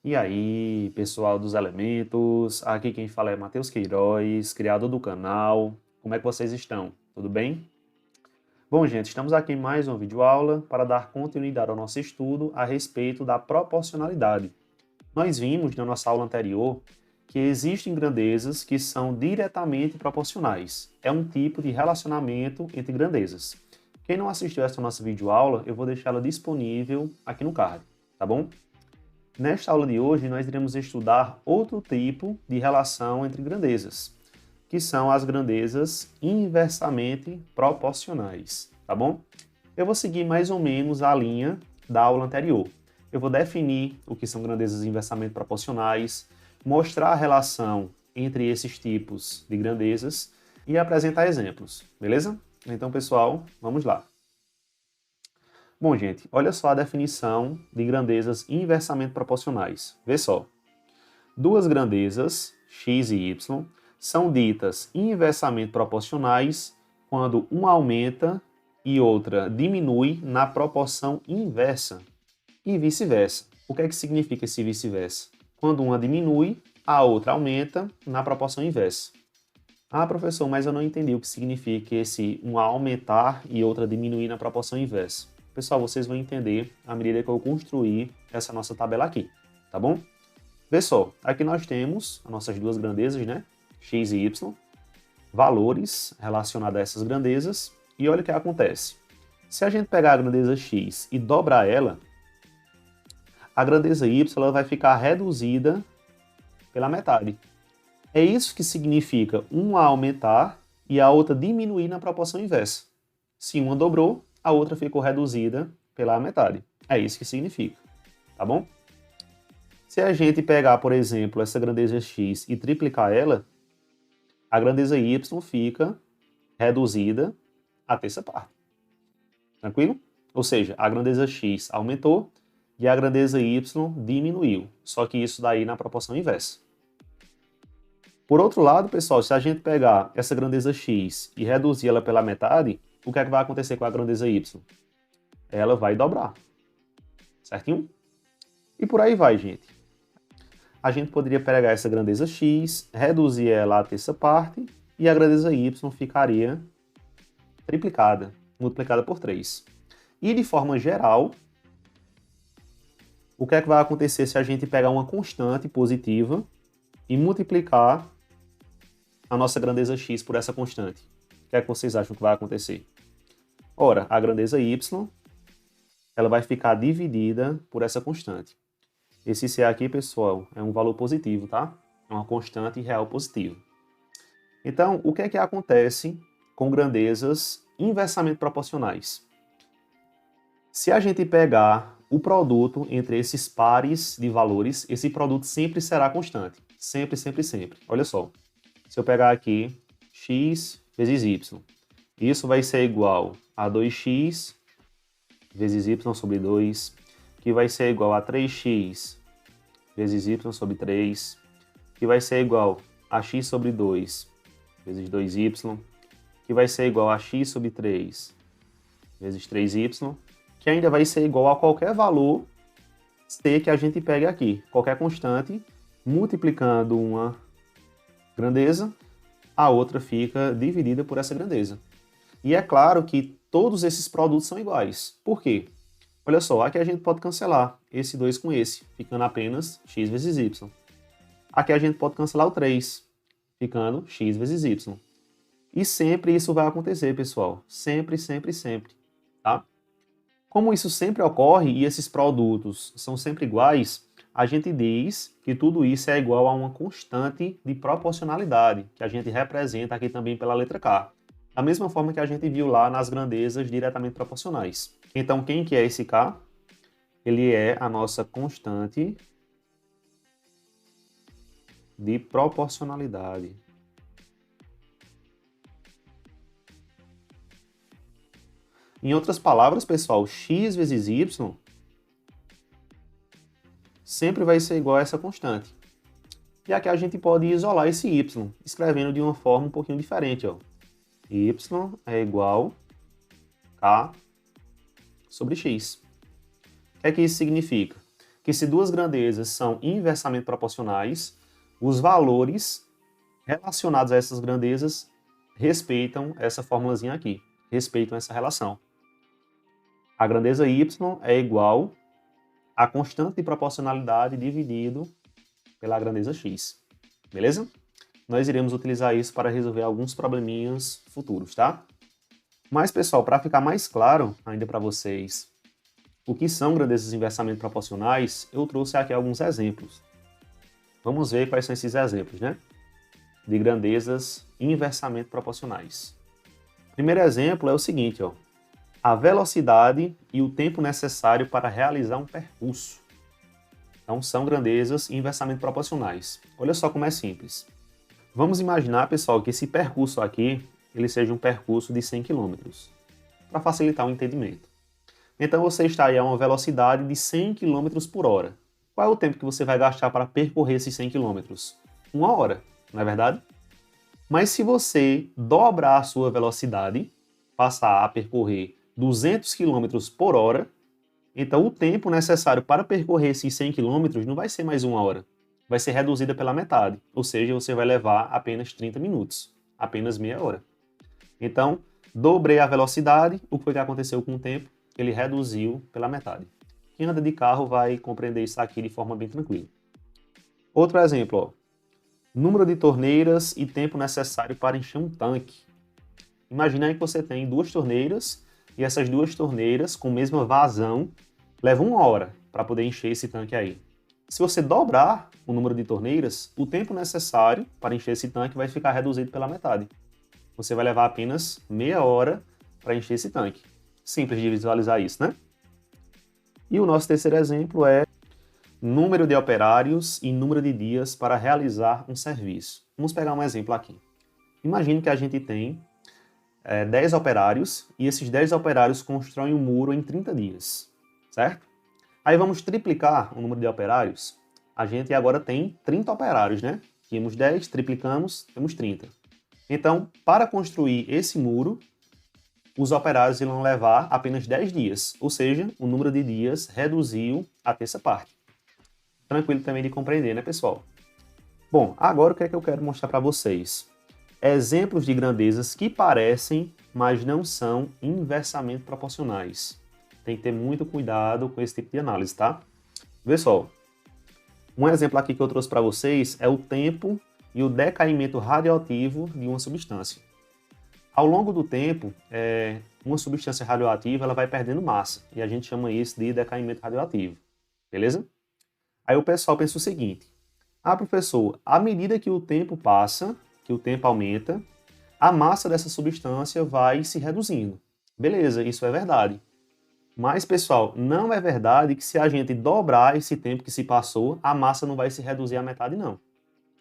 E aí, pessoal dos elementos, aqui quem fala é Matheus Queiroz, criador do canal. Como é que vocês estão? Tudo bem? Bom, gente, estamos aqui em mais uma videoaula para dar continuidade ao nosso estudo a respeito da proporcionalidade. Nós vimos na nossa aula anterior que existem grandezas que são diretamente proporcionais. É um tipo de relacionamento entre grandezas. Quem não assistiu essa nossa videoaula, eu vou deixá-la disponível aqui no card, tá bom? Nesta aula de hoje, nós iremos estudar outro tipo de relação entre grandezas, que são as grandezas inversamente proporcionais, tá bom? Eu vou seguir mais ou menos a linha da aula anterior. Eu vou definir o que são grandezas inversamente proporcionais, mostrar a relação entre esses tipos de grandezas e apresentar exemplos, beleza? Então, pessoal, vamos lá. Bom, gente, olha só a definição de grandezas inversamente proporcionais. Vê só. Duas grandezas, x e y, são ditas inversamente proporcionais quando uma aumenta e outra diminui na proporção inversa, e vice-versa. O que é que significa esse vice-versa? Quando uma diminui, a outra aumenta na proporção inversa. Ah, professor, mas eu não entendi o que significa esse uma aumentar e outra diminuir na proporção inversa. Pessoal, vocês vão entender à medida que eu construir essa nossa tabela aqui, tá bom? Vê só, aqui nós temos as nossas duas grandezas, né? X e Y, valores relacionados a essas grandezas, e olha o que acontece. Se a gente pegar a grandeza X e dobrar ela, a grandeza Y ela vai ficar reduzida pela metade. É isso que significa uma aumentar e a outra diminuir na proporção inversa. Se uma dobrou, a outra ficou reduzida pela metade. É isso que significa, tá bom? Se a gente pegar, por exemplo, essa grandeza x e triplicar ela, a grandeza y fica reduzida à terça parte. Tranquilo? Ou seja, a grandeza x aumentou e a grandeza y diminuiu. Só que isso daí na proporção inversa. Por outro lado, pessoal, se a gente pegar essa grandeza x e reduzir ela pela metade, o que é que vai acontecer com a grandeza y? Ela vai dobrar. Certinho? E por aí vai, gente. A gente poderia pegar essa grandeza x, reduzir ela à terça parte, e a grandeza y ficaria triplicada, multiplicada por 3. E de forma geral, o que é que vai acontecer se a gente pegar uma constante positiva e multiplicar a nossa grandeza x por essa constante? O que é que vocês acham que vai acontecer? Ora, a grandeza y ela vai ficar dividida por essa constante. Esse C aqui, pessoal, é um valor positivo, tá? É uma constante real positiva. Então, o que é que acontece com grandezas inversamente proporcionais? Se a gente pegar o produto entre esses pares de valores, esse produto sempre será constante. Sempre, sempre, sempre. Olha só. Se eu pegar aqui x vezes y, isso vai ser igual a 2x vezes y sobre 2, que vai ser igual a 3x vezes y sobre 3, que vai ser igual a x sobre 2 vezes 2y, que vai ser igual a x sobre 3 vezes 3y, que ainda vai ser igual a qualquer valor c que a gente pegue aqui, qualquer constante, multiplicando uma grandeza, a outra fica dividida por essa grandeza. E é claro que todos esses produtos são iguais. Por quê? Olha só, aqui a gente pode cancelar esse 2 com esse, ficando apenas x vezes y. Aqui a gente pode cancelar o 3, ficando x vezes y. E sempre isso vai acontecer, pessoal. Sempre, sempre, sempre. Tá? Como isso sempre ocorre e esses produtos são sempre iguais, a gente diz que tudo isso é igual a uma constante de proporcionalidade, que a gente representa aqui também pela letra K. Da mesma forma que a gente viu lá nas grandezas diretamente proporcionais. Então, quem que é esse K? Ele é a nossa constante de proporcionalidade. Em outras palavras, pessoal, x vezes y sempre vai ser igual a essa constante. E aqui a gente pode isolar esse y, escrevendo de uma forma um pouquinho diferente. Ó. Y é igual a K sobre x. O que é que isso significa? que se duas grandezas são inversamente proporcionais, os valores relacionados a essas grandezas respeitam essa formulazinha aqui, respeitam essa relação. A grandeza y é igual à constante de proporcionalidade dividido pela grandeza x. Beleza? Nós iremos utilizar isso para resolver alguns probleminhas futuros, tá? Mas, pessoal, para ficar mais claro ainda para vocês o que são grandezas inversamente proporcionais, eu trouxe aqui alguns exemplos. Vamos ver quais são esses exemplos, né? De grandezas inversamente proporcionais. Primeiro exemplo é o seguinte, ó. A velocidade e o tempo necessário para realizar um percurso. Então, são grandezas inversamente proporcionais. Olha só como é simples. Vamos imaginar, pessoal, que esse percurso aqui ele seja um percurso de 100 km, para facilitar o entendimento. Então, você está aí a uma velocidade de 100 km por hora. Qual é o tempo que você vai gastar para percorrer esses 100 km? 1 hora, não é verdade? Mas se você dobrar a sua velocidade, passar a percorrer 200 km por hora, então o tempo necessário para percorrer esses 100 km não vai ser mais 1 hora, vai ser reduzida pela metade, ou seja, você vai levar apenas 30 minutos, apenas meia hora. Então, dobrei a velocidade, o que foi que aconteceu com o tempo? Ele reduziu pela metade. Quem anda de carro vai compreender isso aqui de forma bem tranquila. Outro exemplo, ó. Número de torneiras e tempo necessário para encher um tanque. Imagina aí que você tem duas torneiras e essas duas torneiras com a mesma vazão levam 1 hora para poder encher esse tanque aí. Se você dobrar o número de torneiras, o tempo necessário para encher esse tanque vai ficar reduzido pela metade. Você vai levar apenas meia hora para encher esse tanque. Simples de visualizar isso, né? E o nosso terceiro exemplo é número de operários e número de dias para realizar um serviço. Vamos pegar um exemplo aqui. Imagine que a gente tem 10 operários e esses 10 operários constroem um muro em 30 dias, certo? Aí vamos triplicar o número de operários. A gente agora tem 30 operários, né? Tínhamos 10, triplicamos, temos 30. Então, para construir esse muro, os operários irão levar apenas 10 dias, ou seja, o número de dias reduziu a terça parte. Tranquilo também de compreender, né, pessoal? Bom, agora o que é que eu quero mostrar para vocês? Exemplos de grandezas que parecem, mas não são inversamente proporcionais. Tem que ter muito cuidado com esse tipo de análise, tá? Vê só. Um exemplo aqui que eu trouxe para vocês é o tempo e o decaimento radioativo de uma substância. Ao longo do tempo, uma substância radioativa ela vai perdendo massa, e a gente chama isso de decaimento radioativo, beleza? Aí o pessoal pensa o seguinte, professor, à medida que o tempo passa, que o tempo aumenta, a massa dessa substância vai se reduzindo. Beleza, isso é verdade. Mas, pessoal, não é verdade que se a gente dobrar esse tempo que se passou, a massa não vai se reduzir à metade, não.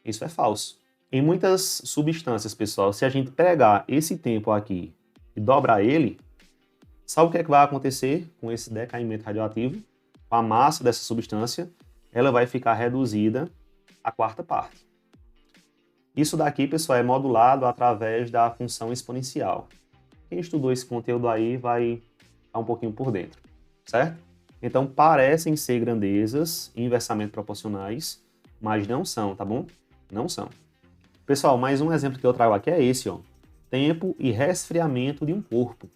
Isso é falso. Em muitas substâncias, pessoal, se a gente pegar esse tempo aqui e dobrar ele, sabe o que é que vai acontecer com esse decaimento radioativo? A massa dessa substância, ela vai ficar reduzida à quarta parte. Isso daqui, pessoal, é modulado através da função exponencial. Quem estudou esse conteúdo aí vai estar um pouquinho por dentro, certo? Então, parecem ser grandezas inversamente proporcionais, mas não são, tá bom? Não são. Pessoal, mais um exemplo que eu trago aqui é esse, ó. Tempo e resfriamento de um corpo.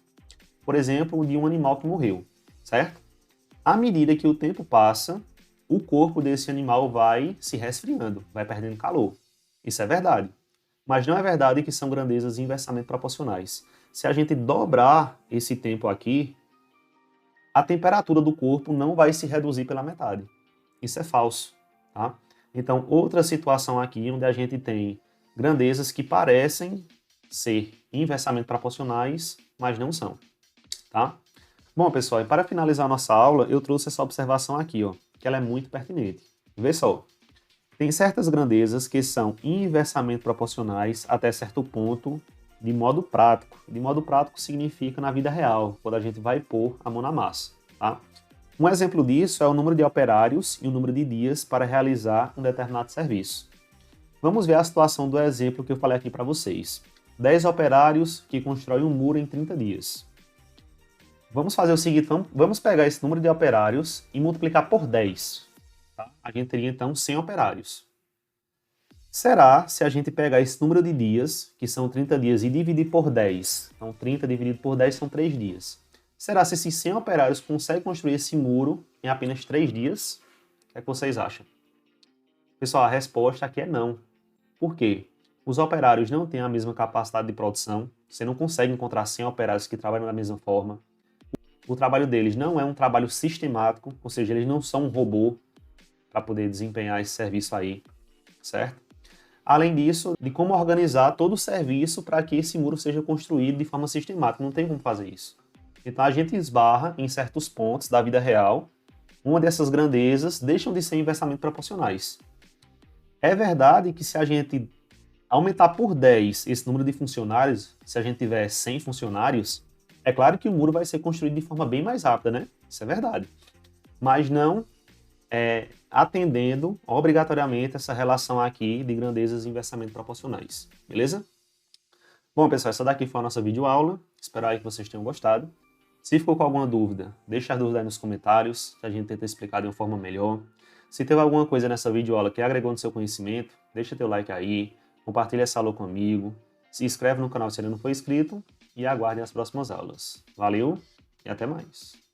Por exemplo, de um animal que morreu, certo? À medida que o tempo passa, o corpo desse animal vai se resfriando, vai perdendo calor. Isso é verdade. Mas não é verdade que são grandezas inversamente proporcionais. Se a gente dobrar esse tempo aqui, a temperatura do corpo não vai se reduzir pela metade. Isso é falso, tá? Então, outra situação aqui onde a gente tem grandezas que parecem ser inversamente proporcionais, mas não são, tá? Bom, pessoal, e para finalizar a nossa aula, eu trouxe essa observação aqui, ó, que ela é muito pertinente. Vê só, tem certas grandezas que são inversamente proporcionais até certo ponto de modo prático. De modo prático significa na vida real, quando a gente vai pôr a mão na massa, tá? Um exemplo disso é o número de operários e o número de dias para realizar um determinado serviço. Vamos ver a situação do exemplo que eu falei aqui para vocês. 10 operários que constroem um muro em 30 dias. Vamos fazer o seguinte, vamos pegar esse número de operários e multiplicar por 10. tá? A gente teria então 100 operários. Será se a gente pegar esse número de dias, que são 30 dias, e dividir por 10? Então 30 dividido por 10 são 3 dias. Será se esses 100 operários conseguem construir esse muro em apenas 3 dias? O que é que vocês acham? Pessoal, a resposta aqui é não. Por quê? Os operários não têm a mesma capacidade de produção, você não consegue encontrar 100 operários que trabalham da mesma forma. O trabalho deles não é um trabalho sistemático, ou seja, eles não são um robô para poder desempenhar esse serviço aí, certo? Além disso, de como organizar todo o serviço para que esse muro seja construído de forma sistemática, não tem como fazer isso. Então a gente esbarra em certos pontos da vida real, uma dessas grandezas deixam de ser inversamente proporcionais. É verdade que se a gente aumentar por 10 esse número de funcionários, se a gente tiver 100 funcionários, é claro que o muro vai ser construído de forma bem mais rápida, né? Isso é verdade. Mas não atendendo obrigatoriamente essa relação aqui de grandezas inversamente proporcionais. Beleza? Bom, pessoal, essa daqui foi a nossa videoaula. Espero aí que vocês tenham gostado. Se ficou com alguma dúvida, deixa a dúvida aí nos comentários, que a gente tenta explicar de uma forma melhor. Se teve alguma coisa nessa videoaula que agregou no seu conhecimento, deixa teu like aí, compartilha essa aula com um amigo, se inscreve no canal se ainda não for inscrito e aguarde as próximas aulas. Valeu e até mais!